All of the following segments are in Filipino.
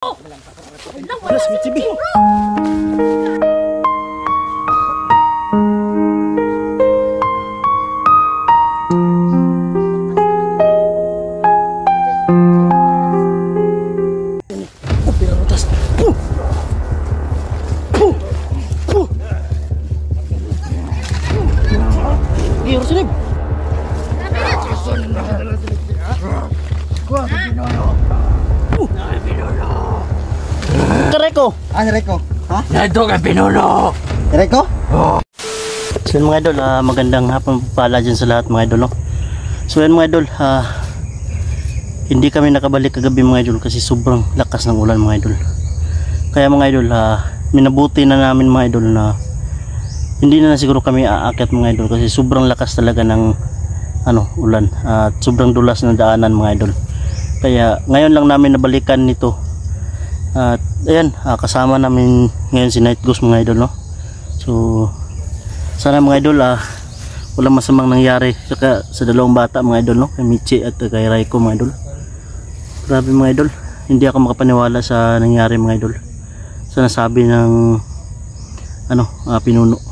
Alas, may TV. Reko. Reko. Ha? Nandito ka pinuno. Reko? Oh. So yun mga idol, magandang hapon pala dyan sa lahat mga idol, no? So yun mga idol, hindi kami nakabalik kagabi mga idol kasi sobrang lakas ng ulan mga idol. Kaya mga idol, minabuti na namin mga idol na hindi na siguro kami aakyat mga idol kasi sobrang lakas talaga ng ulan at sobrang dulas ng daanan mga idol. Kaya ngayon lang namin nabalikan nito. At ayan, kasama namin ngayon si Night Ghost mga idol, no? So sana mga idol walang masamang nangyari sa dalawang bata mga idol, no? Kay Michi at kay Raiko mga idol. Grabe mga idol, hindi ako makapaniwala sa nangyari mga idol, sa nasabi ng pinuno.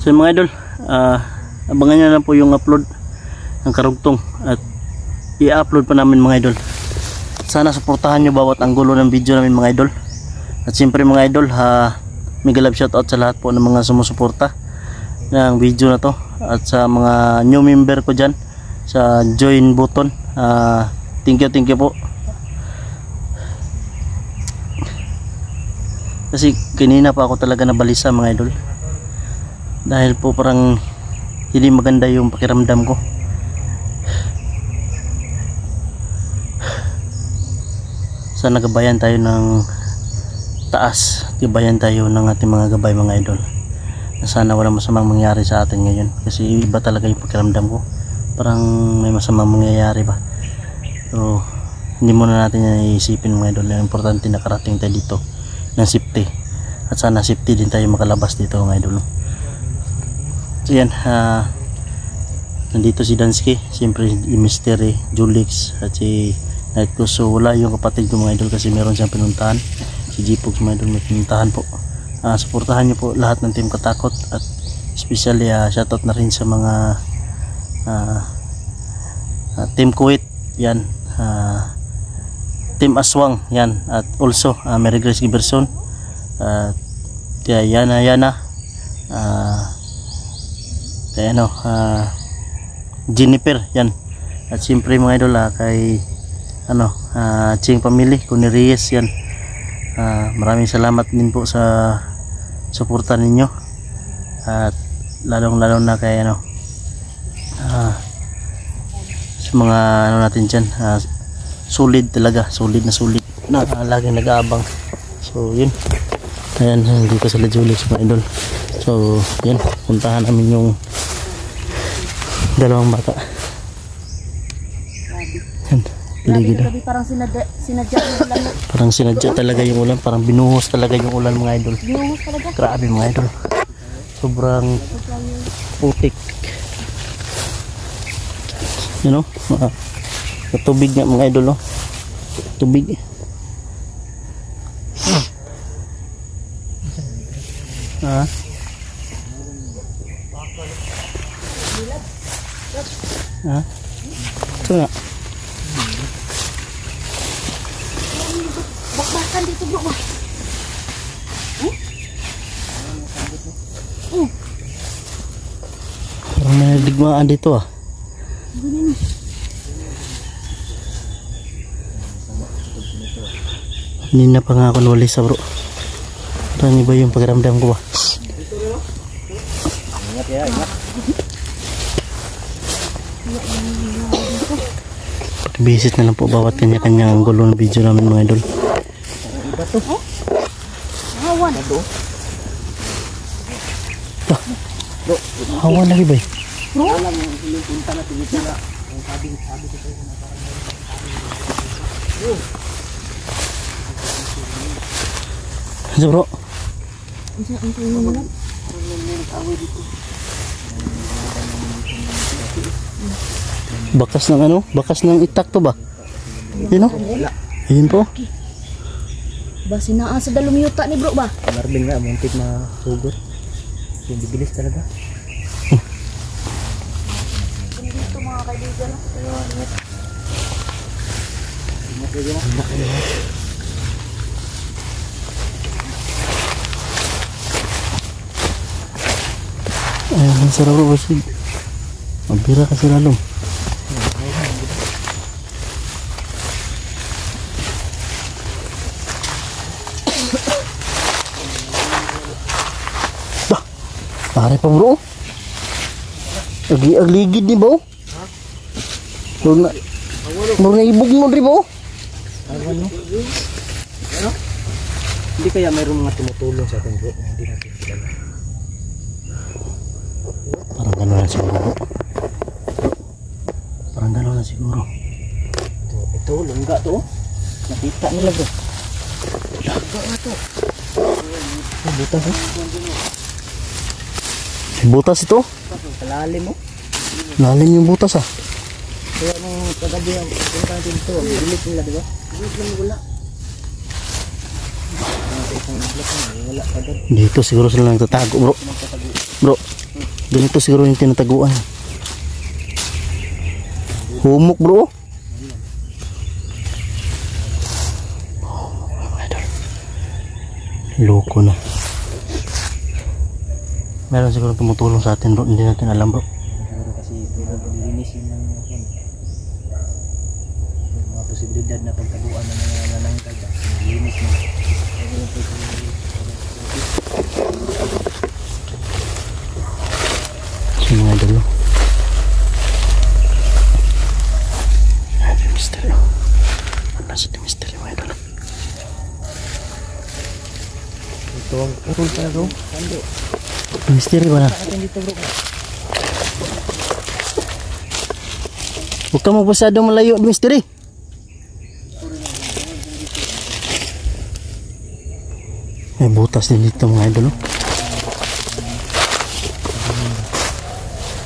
So mga idol, abangan nyo lang po yung upload ng karugtong at i-upload pa namin mga idol. Sana suportahan nyo bawat anggulo ng video namin mga idol. At siyempre mga idol, mega love shoutout sa lahat po ng mga sumusuporta ng video na to at sa mga new member ko dyan sa join button. Thank you po. Kasi kanina pa ako talaga nabalisa mga idol, dahil po parang hindi maganda yung pakiramdam ko. Sana gabayan tayo ng taas, gabayan tayo ng ating mga gabay mga idol. Sana wala masamang mangyari sa atin ngayon kasi iba talaga yung pakiramdam ko, parang may masamang mangyayari ba. So hindi muna natin yan iisipin mga idol. Yung importante nakarating tayo dito ng safety at sana safety din tayo makalabas dito mga idol. So yan, nandito si Dansky, siyempre si Mystery, Julix at si Night Ghost. So wala yung kapatid ko mga idol kasi meron siyang pinuntahan, si Jipogs mga idol, may pinuntahan po. Suportahan nyo po lahat ng Team Katakot at especially shoutout na rin sa mga Team Kuwait yan, Team Aswang yan, at also Mary Grace Giberson, Yana Jennifer yan, at siyempre mga idol kay Ching Family, Kuni Reyes yan. Maraming salamat din po sa suporta ninyo at lalong na kay sa mga natin dyan, solid talaga, solid na laging nag-aabang. So yun, ayan, dito sa Julix mga idol. So yun, puntahan namin yung dalawang bata. Yan, parang sinadya yung ulan. Parang sinadya talaga yung ulan, parang binuhos talaga yung ulan mga idol. Binuhos talaga. Grabe mga idol, sobrang putik, you know, tubig nga mga idol, no? Tubig. Ito nga. Bakbakan dito bro. Parang may digmaan dito Hindi na pa nga ako nulis bro. Parang iba yung pakiramdam ko ba. Ingat. Pag-visit na lang po bawat kanya-kanyang anggulo ng video namin mga idol. Hawan. Hawan lagi ba? Bro? Ano bro? Bakas ng ano? Bakas ng itak to ba? Yun o? Ayun po. Ba, sinaan sa dalong yuta ni bro ba? Marvin nga, muntik na sugot. Yung bibilis talaga. Dito mga kaibigan. Ayun, ang sarap bro. Mabira kasi lalong. Pare pa bro. Agligid ni bro. Murag na ibog mo rin bro. Hindi kaya mayroong mga tumutulong sa atin bro. Hindi natin kilala. Parang gano'n na siguro bro. Parang gano'n na siguro. Ito, lungga to. Nakita nila bro. Lungga nga to. Butas eh. Butas ito. Kalalim mo. Lalim yung butas ah. Kaya nung kagabi ang punta dito, bilis nila diba? Bilis lang wala. Wala agad. Dito siguro sila nagtatago bro. Bro, ganito siguro yung tinataguan. Humok bro. Loko na. Meron siguro tumutulong sa atin bro. Hindi natin alam bro. Siguro kasi nilinisin ng mga posibilidad na pagtaguan ng mga nanangkad. Nilinis na. So mga idol. Ay, mystery. Ano sa mystery mga idol? Ito ang urol pala bro. Kando. Mystery ba na? Atin dito bro. Huwag ka magbasado malayo at mystery. May butas din dito mga idol.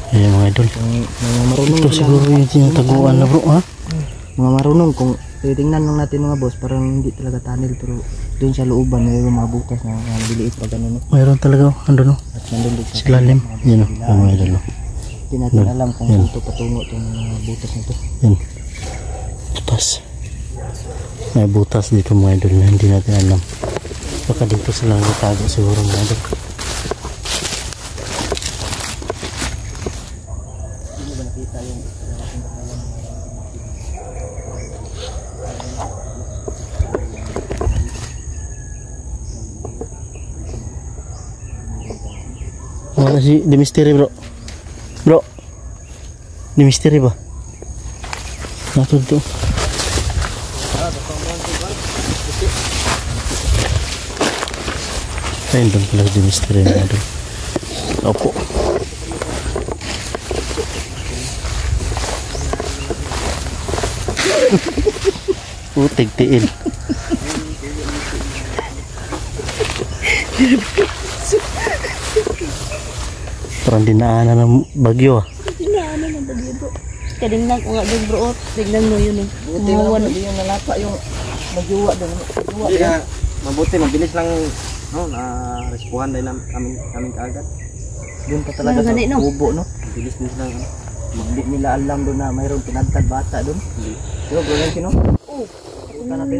Ayan mga idol. Mga marunong Ito siguro yung tinataguan na bro ha? mga marunong kung titingnan lang natin mga boss, parang hindi talaga tunnel pero doon sa looban mayroong mga butas na biliit pa gano'n no? Mayroon talaga ando no? At nandun doon Sa lalim. Yan o. Yan mga idol. hindi natin alam kung saan ito patungo itong mga butas na ito. Yan. Butas. May butas dito mga idol na hindi natin alam. Baka dito sila natago siguro mga idol. Hindi ba nakita yung Wala si The Mystery bro. Bro. The Mystery ba? Natud to. Ayun doon pala The Mystery na doon. Opo. Putig tiil. Parang dinaanan ng bagyo ah. Dinaanan ng bagyo bro. Kadingnan ko nga doon bro. Tignan mo yun eh. buti lang hindi yung nalapa yung magjuwa doon. Kaya mabuti, mabilis lang no, na-respuhan dahil kaming kaagad. Doon pa talaga sa kubo no. Mabilis lang ano. Hindi nila alam doon na mayroong pinagtad bata doon. Yo, bro, lang kino.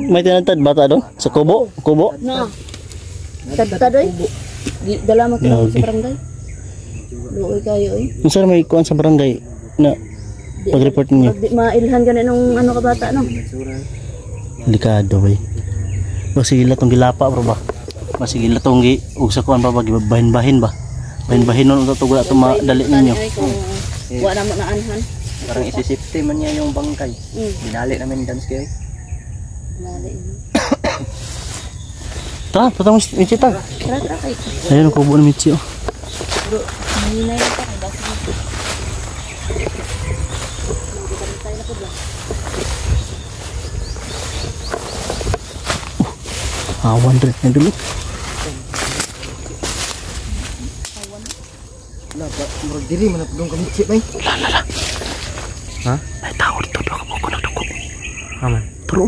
May tinatad bata doon? Sa kubo? Kubo? Na. Tatadoy. Dala mo kino sa barangay. Luoy kayo eh. Kung saan may kuhan sa barangay na pag-report ninyo? Mailhan ka na nung ano ka bata no? Delikado ba eh. Masigila tong gilapa bro ba? Masigila tong sa kuhan pa ba? Bahin-bahin ba? Bahin-bahin nun ito wala itong madali ninyo. Wala mo na anhan. Parang isisipte man niya yung bangkay. Dinali namin dance kayo. Dinali. Tara, patang Michi tag. Tara kay. Ayun ang kubo ng Michi oh. Bro, mahinay na ka. Basta dito. Awan rin na dulu. Wala pa, murag diri man doon kami chip ay. Lala. Ha? Ay tao dito, duha ka buko nagdugo. Aman. Bro.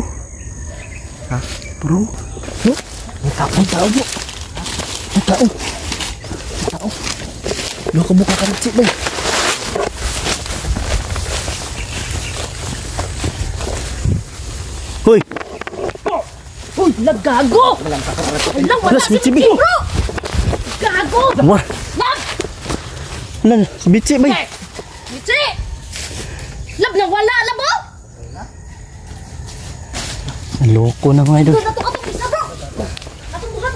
Ha? Bro. No? May tao bro. May tao. Duha ka buko karitsi bay. Hoy. Uy, lagago! Alam, wala Alas, si Mitsi, Mitsi, Bi. bro! Gago! Wah. Lab! Lan, si Bitsi bay. Mitsi! Lab na wala, lab mo! Loko na mga idol. Ito, atong isa, bro! Atong buhat!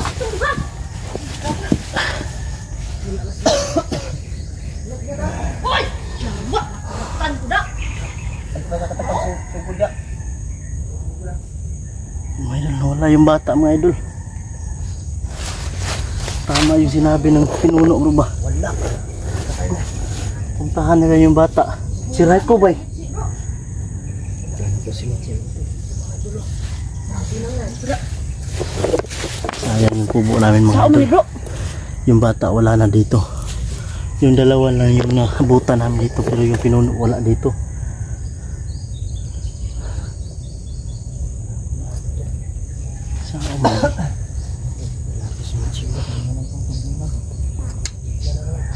Uy! Yawa! Tanda! Mga idol, wala yung bata mga idol. Tama yung sinabi ng pinuno bro ba? Wala. Puntahan nila yung bata. Si Raiko bay. Sayang yung kubo namin mga idol. bro! Yung bata wala na dito. Yung dalawa lang yung nahabutan namin dito, pero yung pinuno wala dito.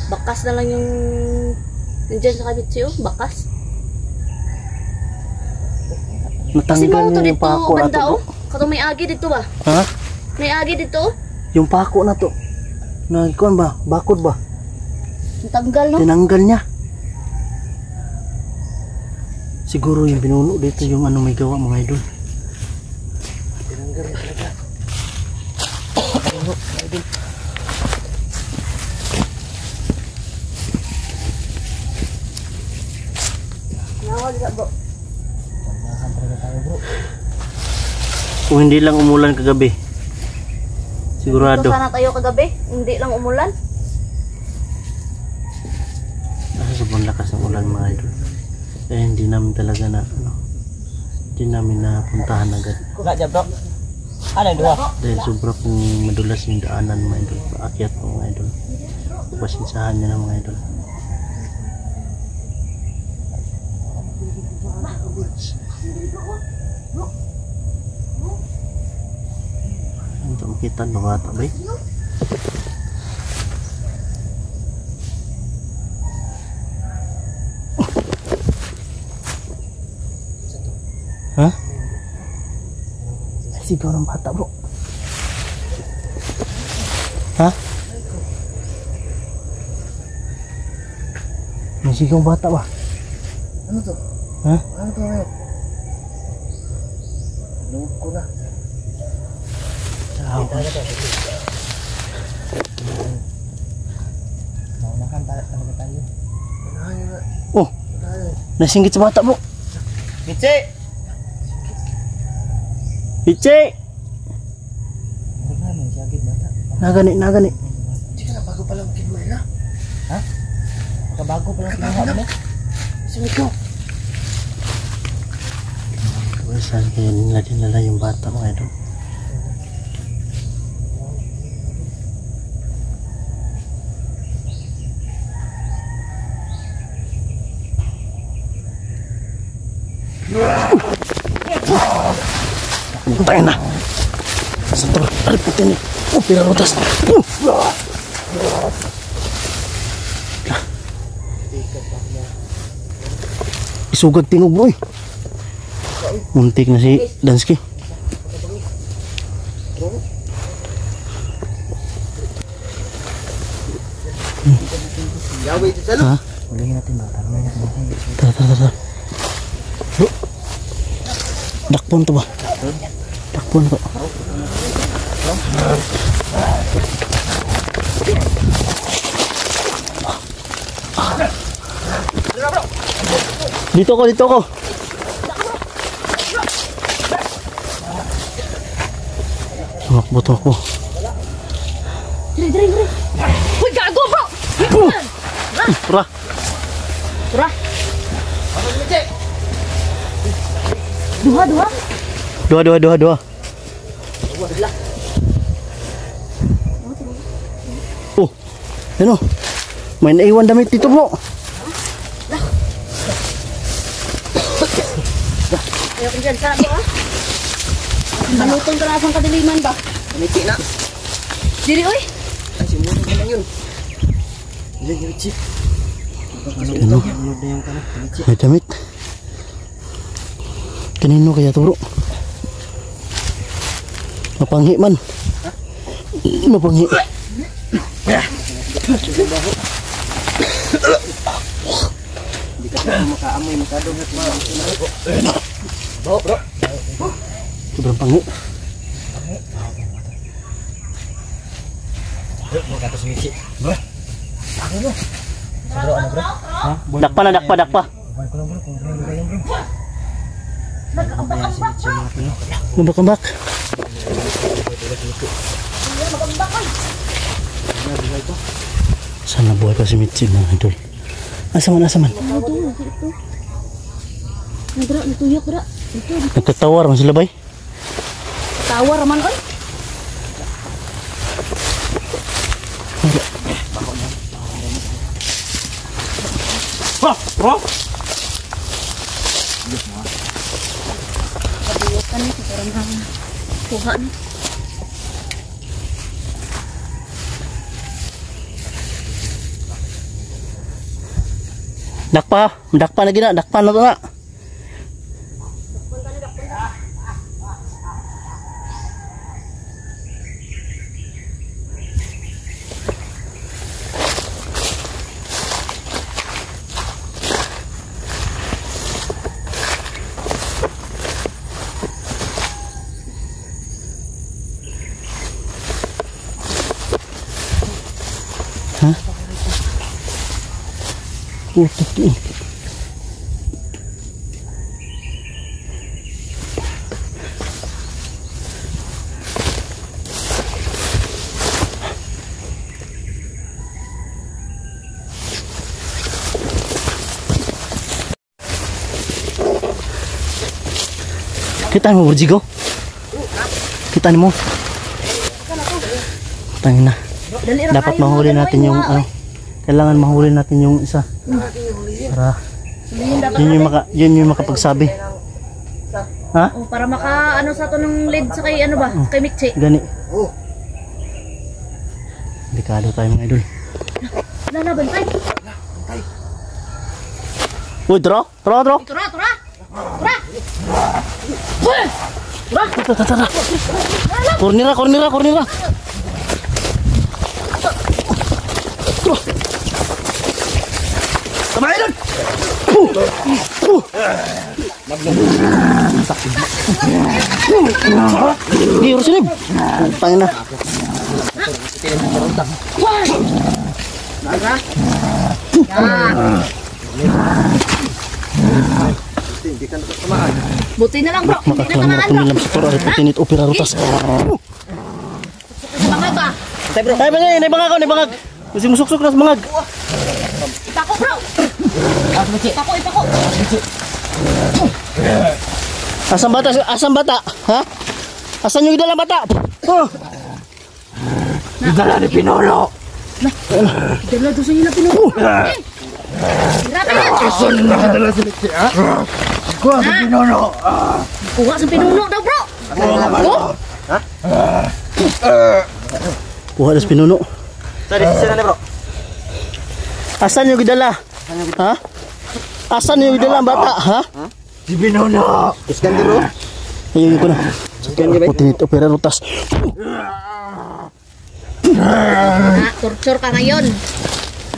Bakas na lang yung... Nandiyan sa Mitsi, oh. Bakas. Kasi Natanggal mo to niya yung dito, pako na banda, to. oh. Katong may agi dito ba? Ha? May agi dito, oh. Yung pako na to. Nagkuhan ba? Bakod ba? Ang tanggal, no? Tinanggal niya. Siguro yung pinuno dito yung ano may gawa mga idol. Kung hindi lang umulan kagabi. Sigurado. Dito sana tayo kagabi. Hindi lang umulan. Sobrang lakas ng ulan mga idol. Kaya hindi namin talaga na ano, hindi namin napuntahan agad. Kuha dyan bro. Ano yung dua? Dahil sobra pong madulas yung daanan mga idol. Paakyat po mga idol. Pasinsahan niya na mga idol. Ito makita ng bata ba? Ha? Ay, sigaw ng bata bro. Ha? May sigaw ng bata ba? Ano to? Ha? Ano to ngayon? Lugod ko na. Tao. Naunahan talaga tayo. Unahan na. Oh, nasinggit sa bata bro. Mitsi! Piche! Ano naman siya agad bata? Nagani. Hindi ka na bago pa lang kinwala na. Ha? Makabago pa lang kinwala mo? Sige ko. Saan kaya nila dinala yung bata mga idol? Tayo na. Satu, ada putih nih. Pirarutas. Isugad tingog boy. Muntik na si Dansky. Yawi ito salo. Ha? Ulihin natin ba? Tara. Bro. Dakpon to ba? Dakpon ko. Dito ko. Tumakbo ako. Diri. Uy, gago, bro! Pra. Dua. Oh, ano? May naiwan damit dito bro. Ayaw ko dyan. Sarap mo ah. Malutong ka na sa kadiliman ba? Kumiti na. Diri oy. Ay, simulan ka lang yun. Yun, chip. Ano? Ano na yung kana? Kumiti. May damit. Kanino kaya to bro? Mapanghi man. Mapanghi. Hindi ka makaamoy masyado. Bro. Sobrang panghi. Magkatos ngisi. Bro. Ano bro? Bro, ano bro? Ha? Dakpa na, dakpa. Buwan ko lang bro, kung bro kayo bro. Magkakambak. Lumbak-ambak. Sana buhay pa si Mitzi mga idol. Asaman. Nadra, natuyok dra. Nagtatawar man sila bay. Tawar man oy. Bro. Natuyok ka ni parang kuha ni. Dakpa na gina, dakpa na to na. Ha? Utak ni. Kita mo berjigo. Kita mo. Tangina. Dapat mahuli natin yung kailangan mahuli natin yung isa. Para yun yung makapagsabi. Ha? Oh, para maka ano sa to ng lead sa kay ano ba? Kay Mitzi. Gani. Delikado tayo mga idol. Lala bantay. Uy, tara. Tura. Tara. Kornira. Tama idol. Di urus ini. Tangin na. Buti na lang bro. Makakuha na kami lang sa toro ay putinit opera rutas. Bangag ba? Ay bangag. Kasi musuksok na sa bangag. Ipako bro. Ipako. Asam bata? Ha? Asan yung dalang bata? Dala ni Pinolo. Dala doon sa inyo na pinuno. Grabe na. Asan na dala si Mitzi ha? Kuha sa Pinolo. Kuha sa pinuno daw bro. Kuha na sa pinuno. Sorry, sila na bro. Asan yung dala? Ha? Asan yung dala ang bata? Ha? Si Pinolo. Iskan di bro. Ayun ko na. Putinit opera rutas. Torture ka ngayon.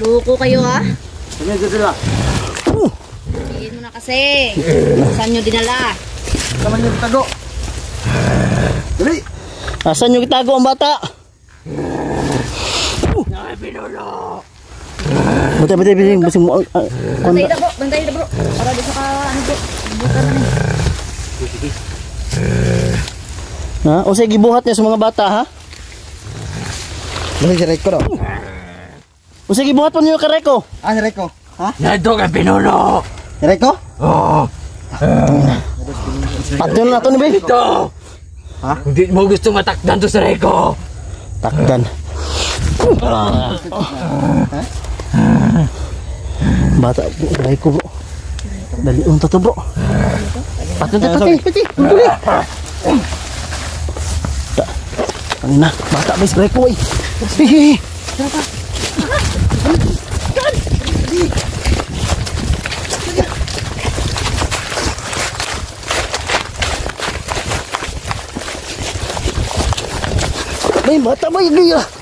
Loko kayo ha. Ano yung dala? Sabihin mo na kasi. Saan nyo dinala? Kaman yung tago. Dali. Asan yung itago ang bata? Ay, Pinolo. Bantay. Basing mo. Bantay na bro. Para di sa ka ano bro. Bukan na ni. Ha? O sige, buhat niya sa mga bata ha? Dali si Reiko daw. O sige, buhat pa niyo yung kareko. Ah, si Reiko. Ha? Nandito ka Pinolo! Si Reiko? Oo! Patyon na ito ni Bay. Ito! Ha? Hindi mo gusto matakdan to sa Reko! Takdan. Bata, kareko bro. Dali unta to bro. Pati. Ang ina, bata ba si Reko eh. May mata ba yun?